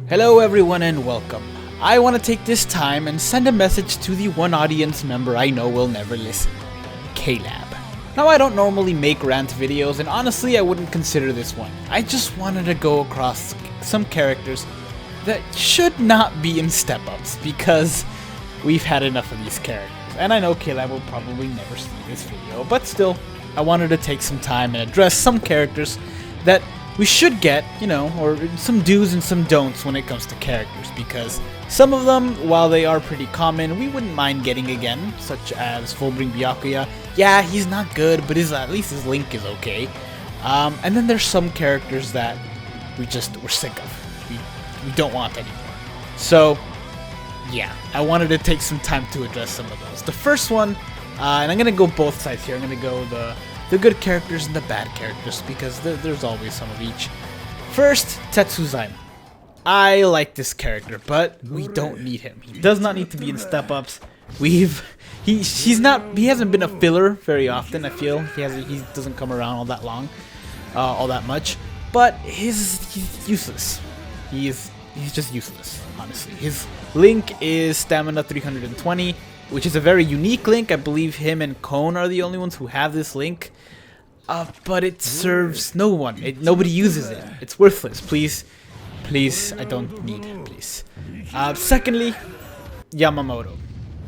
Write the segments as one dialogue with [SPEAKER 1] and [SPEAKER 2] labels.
[SPEAKER 1] Hello everyone and welcome. I want to take this time and send a message to the one audience member I know will never listen. K-Lab. Now I don't normally make rant videos and honestly I wouldn't consider this one. I just wanted to go across some characters that should not be in step-ups because we've had enough of these characters. And I know K-Lab will probably never see this video, but still, I wanted to take some time and address some characters that we should get, or some do's and some don'ts when it comes to characters, because some of them, while they are pretty common, we wouldn't mind getting again, such as Fullbring Byakuya. Yeah, he's not good, but at least his link is okay. And then there's some characters that we're sick of. We don't want anymore. So, yeah, I wanted to take some time to address some of those. The first one, and I'm going to go both sides here. I'm going to go the good characters and the bad characters, because there's always some of each. First, Tetsuzaemon. I like this character, but we don't need him. He does not need to be in step-ups. He hasn't been a filler very often, I feel. He doesn't come around all that much. But he's useless. He's just useless, honestly. His link is stamina 320, which is a very unique link. I believe him and Kon are the only ones who have this link. But it serves no one. Nobody uses it. It's worthless. Please, I don't need it, please. Secondly, Yamamoto.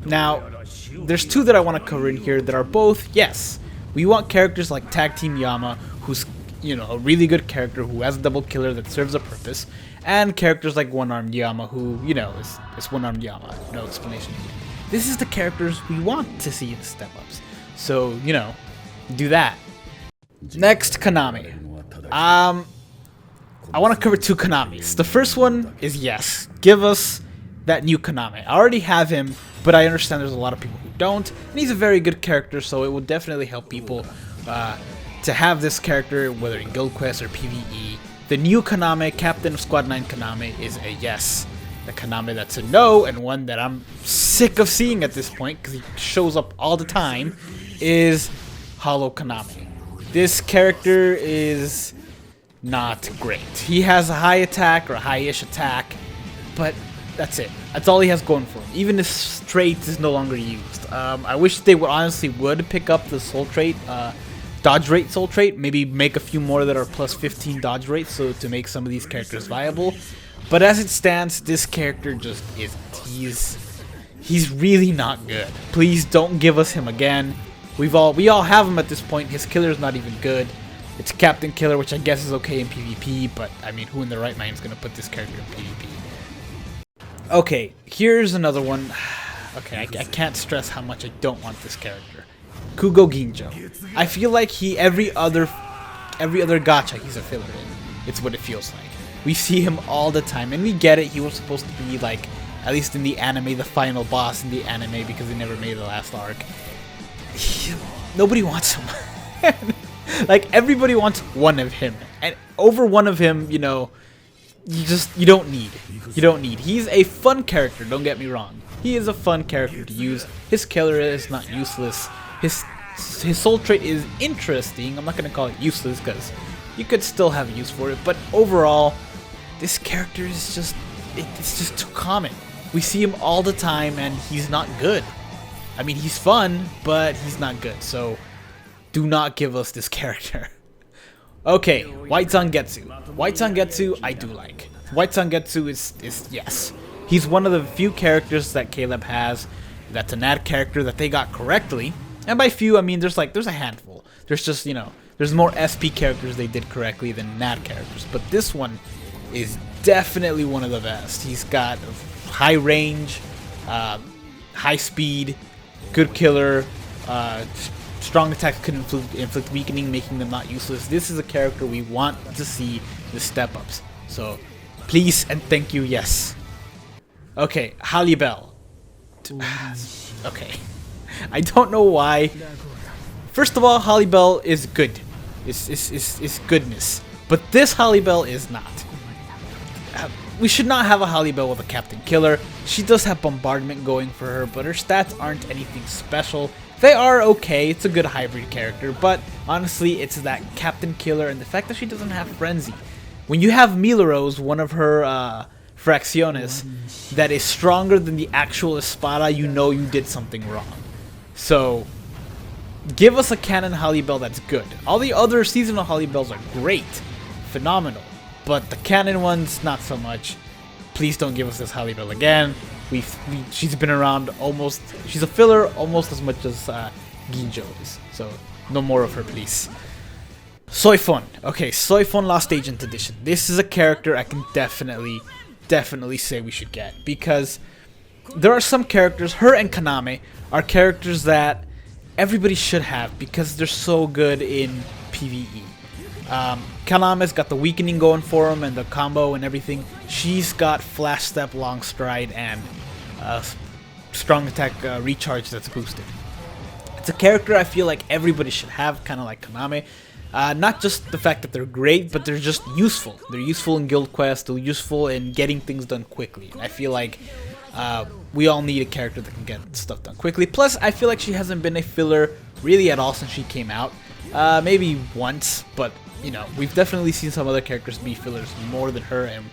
[SPEAKER 1] Now, there's two that I want to cover in here that are both, yes, we want characters like Tag Team Yama, who's, a really good character who has a double killer that serves a purpose, and characters like One-Armed Yama, who, is One-Armed Yama. No explanation needed. This is the characters we want to see in step-ups. So, do that. Next, Konami. I want to cover two Konamis. The first one is, yes, give us that new Konami. I already have him, but I understand there's a lot of people who don't, and he's a very good character, so it will definitely help people to have this character, whether in Guild Quest or PvE. The new Konami, Captain of Squad 9 Konami, is a yes. The Konami that's a no, and one that I'm sick of seeing at this point, because he shows up all the time, is Hollow Konami. This character is not great. He has a high attack, or a high-ish attack, but that's it. That's all he has going for him. Even his trait is no longer used. I wish they would pick up the soul trait, dodge rate soul trait, maybe make a few more that are plus 15 dodge rates, so to make some of these characters viable. But as it stands, this character just isn't. He's really not good. Please don't give us him again. We all have him at this point. His killer is not even good. It's Captain Killer, which I guess is okay in PvP, but I mean, who in their right mind is gonna put this character in PvP? Okay, here's another one. Okay, I can't stress how much I don't want this character. Kugo Ginjo. I feel like every other gacha he's a filler in. It's what it feels like. We see him all the time, and we get it. He was supposed to be, like, at least in the anime, the final boss in the anime, because they never made the last arc. Nobody wants him. Like, everybody wants one of him, and over one of him, you don't need. He's a fun character, don't get me wrong. He is a fun character to use. His killer is not useless. His soul trait is interesting. I'm not gonna call it useless, because you could still have use for it, but overall, this character is it's just too common. We see him all the time, and he's not good. I mean, he's fun, but he's not good, so do not give us this character. Okay, White Zangetsu. White Zangetsu, I do like. White Zangetsu is yes. He's one of the few characters that Caleb has that's an ad character that they got correctly. And by few, I mean there's a handful. There's just, there's more SP characters they did correctly than NAD characters. But this one is definitely one of the best. He's got high range, high speed, good killer, strong attacks could inflict weakening, making them not useless. This is a character we want to see the step-ups. So, please and thank you, yes. Okay, Halibel. Okay. I don't know why. First of all, Halibel is good. It's goodness. But this Halibel is not. We should not have a Halibel with a Captain Killer. She does have bombardment going for her, but her stats aren't anything special. They are okay, it's a good hybrid character, but honestly, it's that Captain Killer and the fact that she doesn't have Frenzy. When you have Milorose, one of her Fracciones that is stronger than the actual espada, you know you did something wrong. So give us a canon Holly Bell that's good. All the other seasonal Holly Bells are great, phenomenal, but the canon ones, not so much. Please don't give us this Holly Bell again. She's been around almost, she's a filler almost as much as Ginjo is, so no more of her, please. Soifon. Okay, Soifon Lost Agent Edition. This is a character I can definitely say we should get, because there are some characters, her and Kaname, are characters that everybody should have because they're so good in PvE. Kaname's got the weakening going for him and the combo and everything. She's got flash step, long stride, and strong attack recharge that's boosted. It's a character I feel like everybody should have, kind of like Kaname. Not just the fact that they're great, but they're just useful. They're useful in guild quests, they're useful in getting things done quickly. And I feel like we all need a character that can get stuff done quickly. Plus, I feel like she hasn't been a filler really at all since she came out. Maybe once, but you know, we've definitely seen some other characters be fillers more than her, and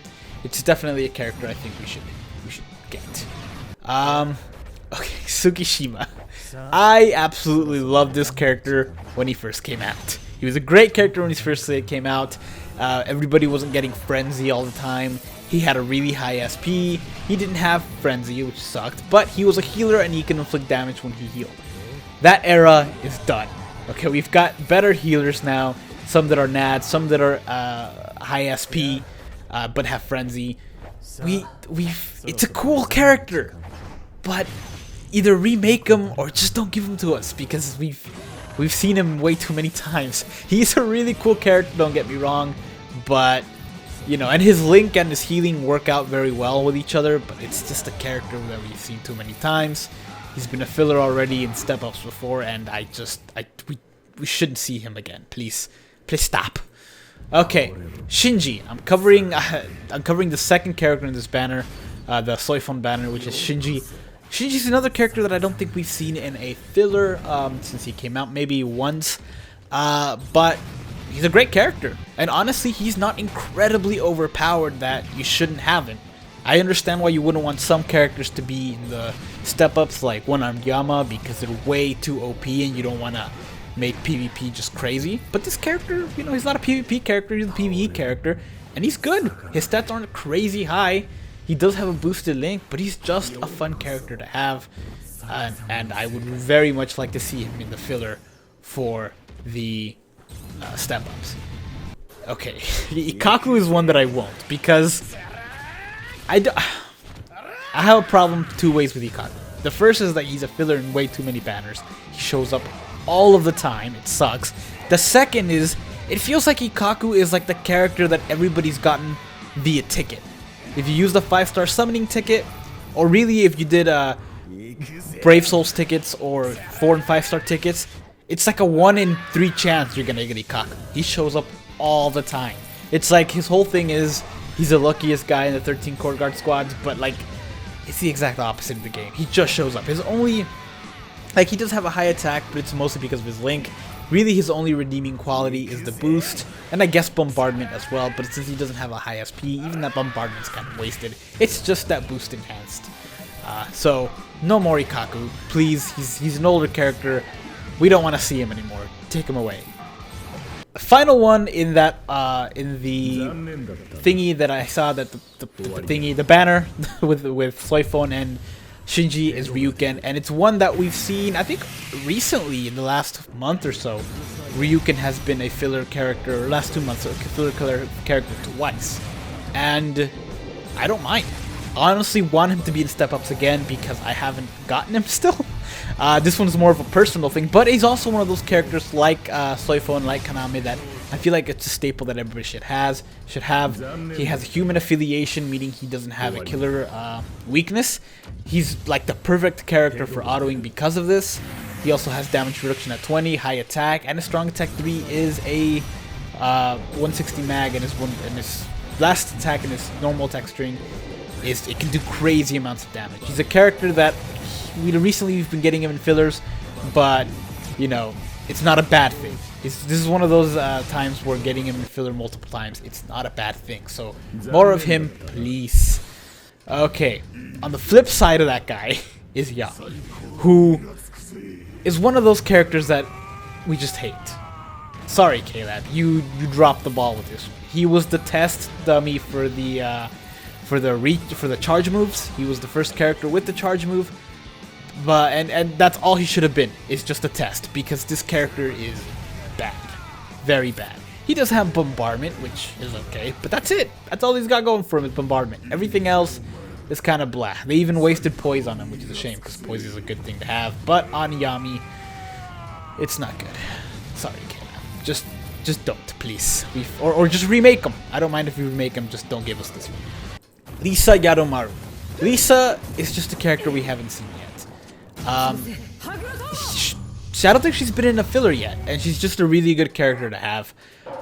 [SPEAKER 1] it's definitely a character I think we should get. Okay, Tsukishima. I absolutely loved this character when he first came out. He was a great character when he first came out. Everybody wasn't getting Frenzy all the time. He had a really high SP. He didn't have Frenzy, which sucked, but he was a healer and he can inflict damage when he healed. That era is done. Okay, we've got better healers now. Some that are NAD, some that are high SP, but have Frenzy. It's a cool character, but either remake him or just don't give him to us, because we've seen him way too many times. He's a really cool character, don't get me wrong, but you know, and his Link and his healing work out very well with each other, but it's just a character that we've seen too many times. He's been a filler already in step-ups before, and we shouldn't see him again. Please stop. Okay, Shinji. I'm covering the second character in this banner, the Soifon banner, which is Shinji. Shinji's another character that I don't think we've seen in a filler since he came out, maybe once, but he's a great character, and honestly, he's not incredibly overpowered that you shouldn't have him. I understand why you wouldn't want some characters to be in the step-ups like One-Armed Yama because they're way too OP and you don't want to make PvP just crazy. But this character, you know, he's not a PvP character, he's a PvE character, and he's good. His stats aren't crazy high. He does have a boosted Link, but he's just a fun character to have, and I would very much like to see him in the filler for the step-ups. Okay, Ikaku is one that I won't, because I have a problem two ways with Ikaku. The first is that he's a filler in way too many banners. He shows up all of the time. It sucks. The second is, it feels like Ikaku is like the character that everybody's gotten via ticket. If you use the 5-star summoning ticket, or really if you did Brave Souls tickets or 4 and 5-star tickets, it's like a 1 in 3 chance you're gonna get Ikaku. He shows up all the time. It's like his whole thing is he's the luckiest guy in the 13 Court Guard squads, but like it's the exact opposite of the game. He just shows up. His only, like, he does have a high attack, but it's mostly because of his Link. Really, his only redeeming quality is the boost, and I guess Bombardment as well, but since he doesn't have a high SP, even that Bombardment's kind of wasted. It's just that boost enhanced. So, no more Ikaku. Please, he's an older character. We don't want to see him anymore. Take him away. Final one in that, in the thingy that I saw, that the banner with Soifon and Shinji is Ryu Ken, and it's one that we've seen, I think, recently in the last month or so. Ryu Ken has been a filler character, or last 2 months, a filler character twice, and I don't mind. I honestly want him to be in step-ups again because I haven't gotten him still. This one's more of a personal thing, but he's also one of those characters like Soifon, like Kaname, that I feel like it's a staple that everybody should have. He has a human affiliation, meaning he doesn't have a killer weakness. He's like the perfect character for autoing because of this. He also has damage reduction at 20, high attack, and a strong attack 3 is a 160 mag, and his last attack in his normal attack string is it can do crazy amounts of damage. He's a character that recently we've been getting him in fillers, but you know, it's not a bad thing. This is one of those times where getting him in filler multiple times, it's not a bad thing. So more of him, please. Okay, on the flip side of that guy is Yami, who is one of those characters that we just hate. Sorry, Caleb, you dropped the ball with this. He was the test dummy for the charge moves. He was the first character with the charge move, but and that's all he should have been. Is just a test, because this character is bad, very bad. He does have bombardment, which is okay, but that's it. That's all he's got going for him is bombardment. Everything else is kind of blah. They even wasted poise on him, which is a shame, because poise is a good thing to have. But on Yami, it's not good. Sorry, Caleb. Just don't, please. Or just remake them. I don't mind if you remake them, just don't give us this one. Lisa Yadomaru. Lisa is just a character we haven't seen yet. I don't think she's been in a filler yet, and she's just a really good character to have.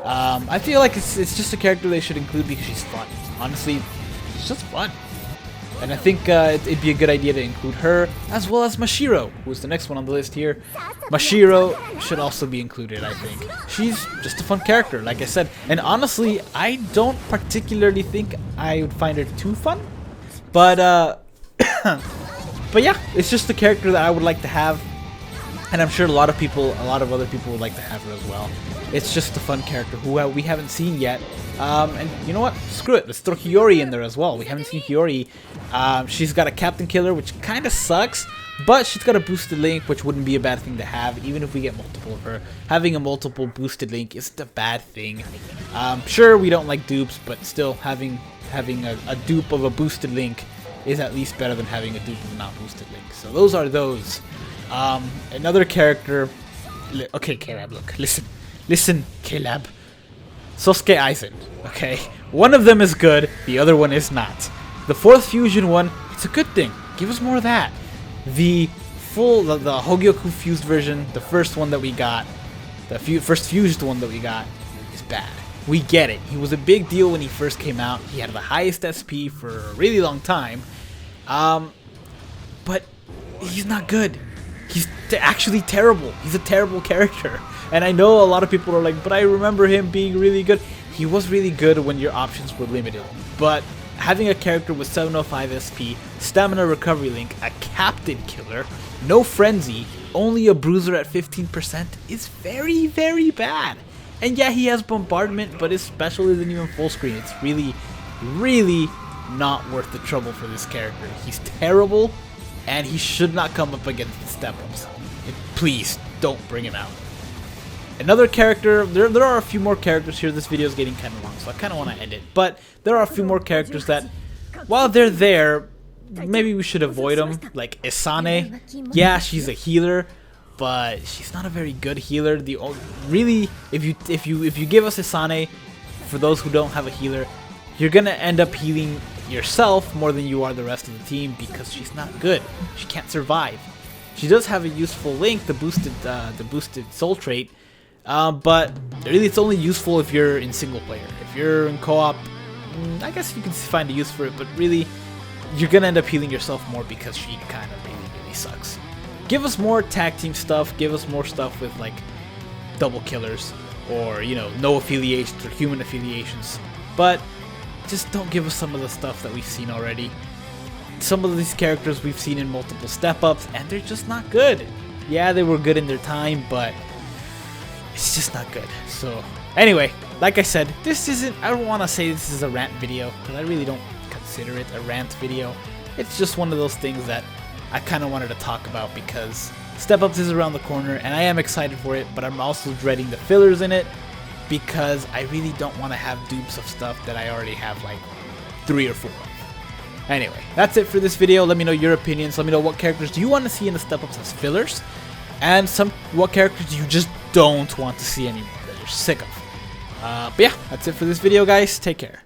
[SPEAKER 1] I feel like it's just a character they should include because she's fun. Honestly, she's just fun. And I think it'd be a good idea to include her, as well as Mashiro, who's the next one on the list here. Mashiro should also be included, I think. She's just a fun character, like I said. And honestly, I don't particularly think I would find her too fun. But, but yeah, it's just a character that I would like to have. And I'm sure a lot of other people would like to have her as well. It's just a fun character who we haven't seen yet. And you know what? Screw it. Let's throw Hyori in there as well. We haven't seen Hyori. She's got a Captain Killer, which kind of sucks. But she's got a boosted link, which wouldn't be a bad thing to have, even if we get multiple of her. Having a multiple boosted link isn't a bad thing. Sure, we don't like dupes, but still having a dupe of a boosted link is at least better than having a dupe of a not boosted link. So those are those. Another character. Okay, Caleb, look, listen, Caleb. Sosuke Aizen, okay? One of them is good, the other one is not. The fourth fusion one, it's a good thing. Give us more of that. The Hogyoku fused version, the first one that we got, the first fused one that we got, is bad. We get it. He was a big deal when he first came out. He had the highest SP for a really long time. But he's not good. He's actually terrible. He's a terrible character. And I know a lot of people are like, but I remember him being really good. He was really good when your options were limited. But having a character with 705 SP, Stamina Recovery Link, a Captain Killer, no Frenzy, only a Bruiser at 15% is very, very bad. And yeah, he has Bombardment, but his special isn't even full screen. It's really, really not worth the trouble for this character. He's terrible, and he should not come up against the step-ups. Please, don't bring him out. Another character, there are a few more characters here. This video is getting kind of long, so I kind of want to end it. But there are a few more characters that, while they're there, maybe we should avoid them. Like Asani, yeah, she's a healer, but she's not a very good healer. Really, if you give us Asani, for those who don't have a healer, you're gonna end up healing yourself more than you are the rest of the team because she's not good. She can't survive. She does have a useful link, the boosted soul trait. But really it's only useful if you're in single player. If you're in co-op, I guess you can find a use for it, but really you're gonna end up healing yourself more because she kind of really sucks. Give us more tag team stuff, give us more stuff with like double killers or, you know, no affiliations or human affiliations, but just don't give us some of the stuff that we've seen already. Some of these characters we've seen in multiple step-ups and they're just not good. Yeah, they were good in their time, but it's just not good. So anyway, like I said, I don't want to say this is a rant video because I really don't consider it a rant video. It's just one of those things that I kind of wanted to talk about because Step Ups is around the corner and I am excited for it, but I'm also dreading the fillers in it because I really don't want to have dupes of stuff that I already have like 3 or 4 of. Anyway, that's it for this video. Let me know your opinions. Let me know what characters do you want to see in the Step Ups as fillers, and what characters you just don't want to see anymore that you're sick of. But yeah, that's it for this video, guys. Take care.